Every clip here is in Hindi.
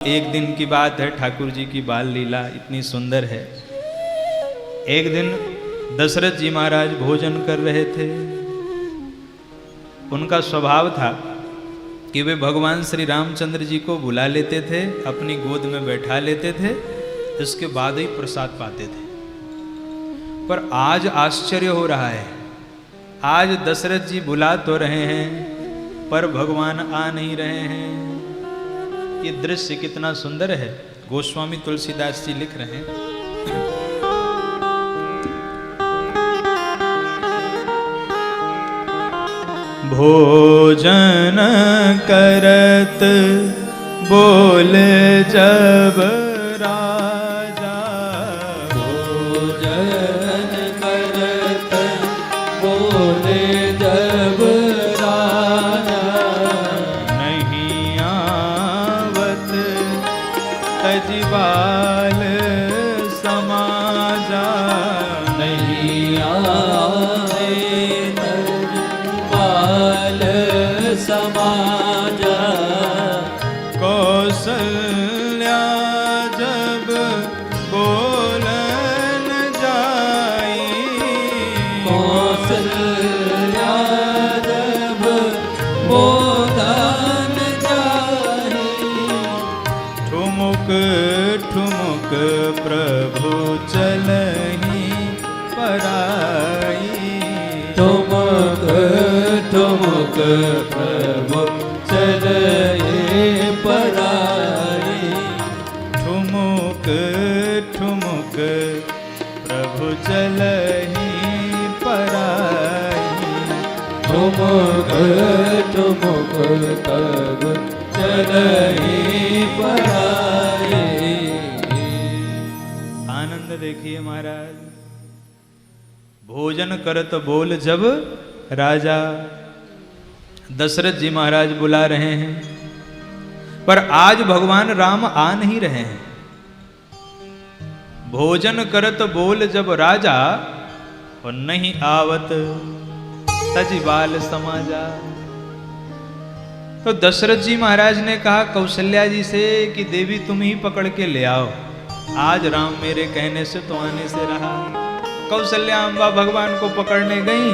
एक दिन की बात है, ठाकुर जी की बाल लीला इतनी सुंदर है। एक दिन दशरथ जी महाराज भोजन कर रहे थे। उनका स्वभाव था कि वे भगवान श्री रामचंद्र जी को बुला लेते थे, अपनी गोद में बैठा लेते थे, इसके बाद ही प्रसाद पाते थे। पर आज आश्चर्य हो रहा है, आज दशरथ जी बुला तो रहे हैं पर भगवान आ नहीं रहे हैं। ये दृश्य कितना सुंदर है। गोस्वामी तुलसीदास जी लिख रहे हैं, भोजन करत बोल जब राजा, भोजन करत बोले जब राजा, नहीं आवत तजबाल समाजा, नहीं आए बाल समाजा, कौशल्या जब बोलन जाई, कौशल्या जब बोलन जाई, ठुमुक ठुमुक प्रभु चलहि पराई, ठुमक ठुमक प्रभु चले पराई, ठुमुक ठुमुक प्रभु चलहि पराई, ठुमक ठुमक प्रभु चले पराई। आनंद देखिए महाराज, भोजन करत बोल जब राजा। दशरथ जी महाराज बुला रहे हैं पर आज भगवान राम आ नहीं रहे हैं। भोजन करत बोल जब राजा और नहीं आवत तजबाल समाजा। तो दशरथ जी महाराज ने कहा कौशल्या जी से कि देवी तुम ही पकड़ के ले आओ, आज राम मेरे कहने से तो आने से रहा। कौशल्या अम्बा भगवान को पकड़ने गई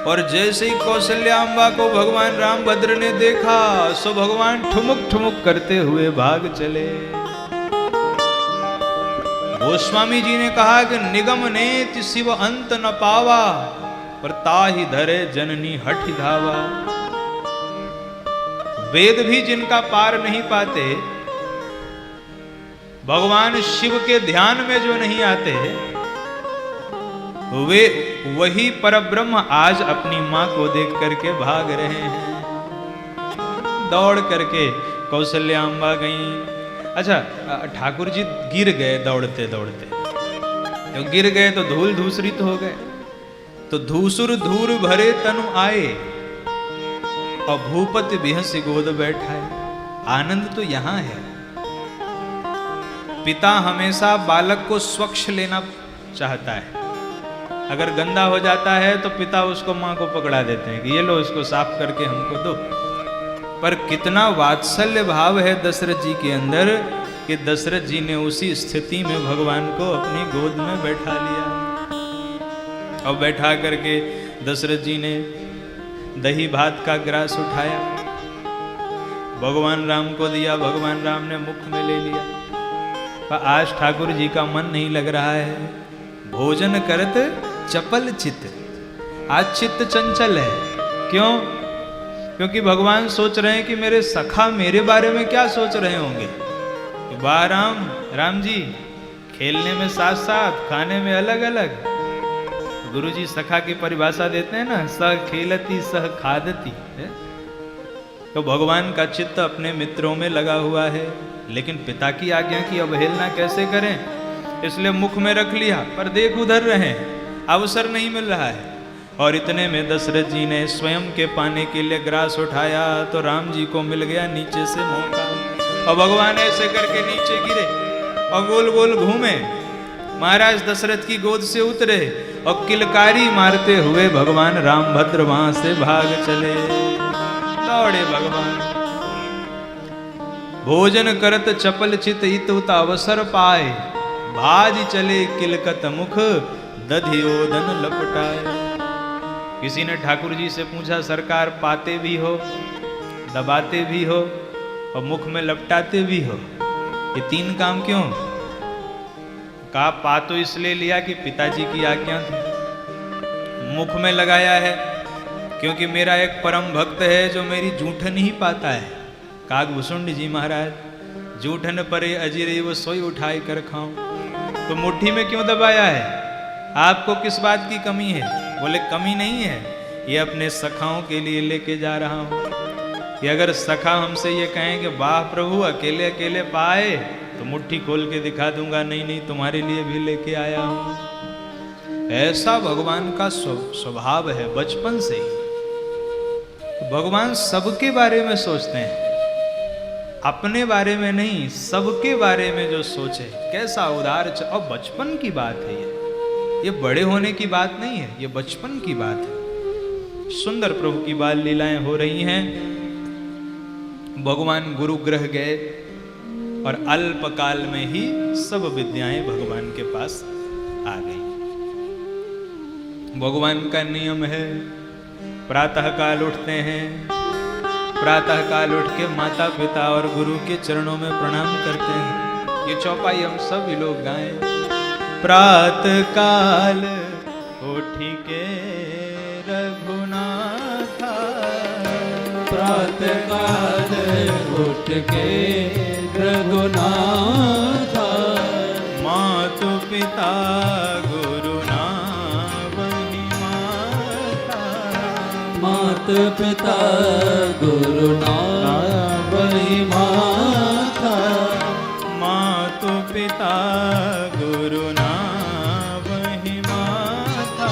और जैसे ही कौशल्या अम्बा को भगवान रामभद्र ने देखा सो भगवान ठुमुक ठुमुक करते हुए भाग चले। गोस्वामी जी ने कहा कि निगम नेति शिव अंत न पावा, पर ताहि धरे जननी हठ धावा। वेद भी जिनका पार नहीं पाते, भगवान शिव के ध्यान में जो नहीं आते, वे वही परब्रह्म आज अपनी मां को देख करके भाग रहे हैं। दौड़ करके कौशल्या अम्बा गई। अच्छा, ठाकुर जी गिर गए दौड़ते दौड़ते, तो गिर गए तो धूल धूसरित हो गए। तो धूसुर धूर भरे तनु आए और भूपति बिहसी गोद बैठाए। आनंद तो यहां है, पिता हमेशा बालक को स्वच्छ लेना चाहता है। अगर गंदा हो जाता है तो पिता उसको मां को पकड़ा देते हैं कि ये लो इसको साफ करके हमको दो। पर कितना वात्सल्य भाव है दशरथ जी के अंदर कि दशरथ जी ने उसी स्थिति में भगवान को अपनी गोद में बैठा लिया। और बैठा करके दशरथ जी ने दही भात का ग्रास उठाया, भगवान राम को दिया, भगवान राम ने मुख में ले लिया। पर आज ठाकुर जी का मन नहीं लग रहा है। भोजन करत चपल चित्त, आज चित्त चंचल है। क्यों? क्योंकि भगवान सोच रहे हैं कि मेरे सखा मेरे बारे में क्या सोच रहे होंगे। तो वाह राम जी, खेलने में साथ साथ, खाने में अलग अलग। गुरु जी सखा की परिभाषा देते हैं ना, सह खेलती सह खादती है? तो भगवान का चित्त अपने मित्रों में लगा हुआ है, लेकिन पिता की आज्ञा की अवहेलना कैसे करें, इसलिए मुख में रख लिया। पर देख उधर रहे, अवसर नहीं मिल रहा है। और इतने में दशरथ जी ने स्वयं के पाने के लिए ग्रास उठाया तो राम जी को मिल गया नीचे से मौका, और भगवान ऐसे करके नीचे गिरे और गोल गोल घूमे। महाराज दशरथ की गोद से उतरे और किलकारी मारते हुए भगवान रामभद्र वहां से भाग चले। दौड़े भगवान। भोजन करत चपल चित इत उत अवसर पाए, भाज चले किलकत मुख दधियोदन लपटाए। किसी ने ठाकुर जी से पूछा, सरकार पाते भी हो, दबाते भी हो और मुख में लपटाते भी हो, ये तीन काम क्यों? कहा पा तो इसलिए लिया कि पिताजी की आज्ञा थी, मुख में लगाया है क्योंकि मेरा एक परम भक्त है जो मेरी जूठन ही पाता है। कागभूषुंड जी महाराज, जूठन परे अजिरे वो सोई उठाई कर खाऊं। तो मुट्ठी में क्यों दबाया है? आपको किस बात की कमी है? बोले कमी नहीं है, ये अपने सखाओं के लिए लेके जा रहा हूं। कि अगर सखा हमसे ये कहें कि वाह प्रभु अकेले अकेले पाए, तो मुट्ठी खोल के दिखा दूंगा, नहीं नहीं तुम्हारे लिए भी लेके आया हूं। ऐसा भगवान का स्वभाव है बचपन से ही। भगवान सबके बारे में सोचते हैं, अपने बारे में नहीं, सबके बारे में जो सोचे। कैसा उदार और बचपन की बात है ये बड़े होने की बात नहीं है, ये बचपन की बात है। सुंदर प्रभु की बाल लीलाएं हो रही हैं। भगवान गुरु ग्रह गए और अल्प काल में ही सब विद्याएं भगवान के पास आ गई। भगवान का नियम है, प्रातः काल उठते हैं, प्रातः काल उठ के माता पिता और गुरु के चरणों में प्रणाम करते हैं। ये चौपाई हम सभी लोग गाएं। प्रातः काल उठ के रघुनाथा, प्रातः काल उठ के रघुनाथा, मातु पिता गुरु नावहि माता, मात पिता गुरु नावहि माता, मातु पिता गुरु नावहि माता,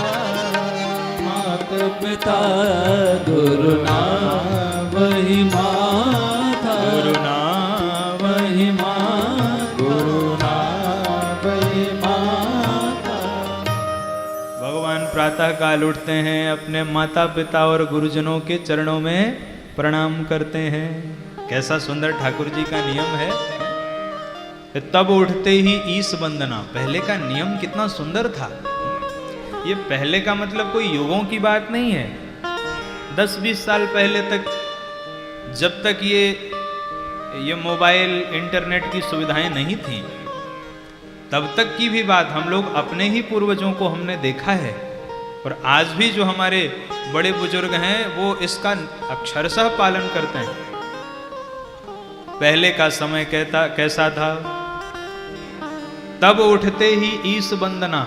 मात पिता गुरु नावहि माता, गुरु नावहि माता, गुरु नावहि माता। भगवान प्रातः काल उठते हैं, अपने माता पिता और गुरुजनों के चरणों में प्रणाम करते हैं। कैसा सुंदर ठाकुर जी का नियम है। तब उठते ही ईश वंदना, पहले का नियम कितना सुंदर था। ये पहले का मतलब कोई युगों की बात नहीं है। 10-20 साल पहले तक, जब तक ये मोबाइल इंटरनेट की सुविधाएं नहीं थी, तब तक की भी बात हम लोग अपने ही पूर्वजों को हमने देखा है। और आज भी जो हमारे बड़े बुजुर्ग हैं वो इसका अक्षरशः पालन करते हैं। पहले का समय कैसा था? तब उठते ही ईश वंदना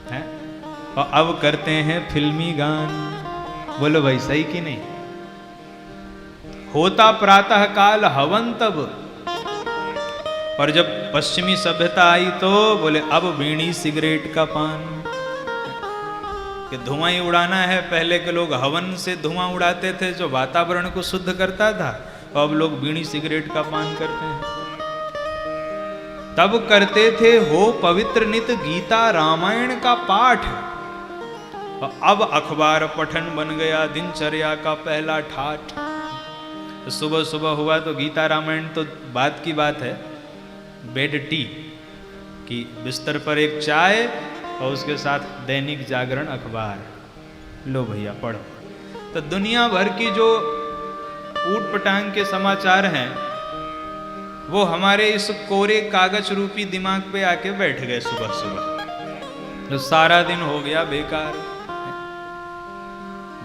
है, और अब करते हैं फिल्मी गान। बोलो भाई सही कि नहीं? होता प्रातः काल हवन तब, और जब पश्चिमी सभ्यता आई तो बोले अब बीड़ी सिगरेट का पान, कि धुआं ही उड़ाना है। पहले के लोग हवन से धुआं उड़ाते थे जो वातावरण को शुद्ध करता था, और अब लोग बीड़ी सिगरेट का पान करते हैं। तब करते थे हो पवित्र नित गीता रामायण का पाठ, और अब अखबार पठन बन गया दिनचर्या का पहला ठाठ। सुबह सुबह हुआ तो गीता रामायण तो बात की बात है, बेड टी कि बिस्तर पर एक चाय और उसके साथ दैनिक जागरण अखबार, लो भैया पढ़ो। तो दुनिया भर की जो ऊट पटांग के समाचार हैं वो हमारे इस कोरे कागज रूपी दिमाग पे आके बैठ गए सुबह सुबह, तो सारा दिन हो गया बेकार।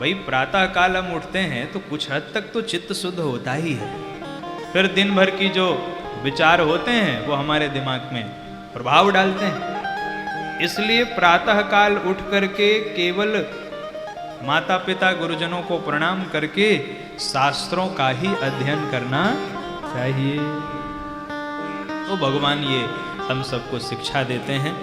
भाई प्रातः काल हम उठते हैं तो कुछ हद तक तो चित्त शुद्ध होता ही है, फिर दिन भर की जो विचार होते हैं वो हमारे दिमाग में प्रभाव डालते हैं। इसलिए प्रातः काल उठ करके केवल माता पिता गुरुजनों को प्रणाम करके शास्त्रों का ही अध्ययन करना चाहिए। तो भगवान ये हम सबको शिक्षा देते हैं।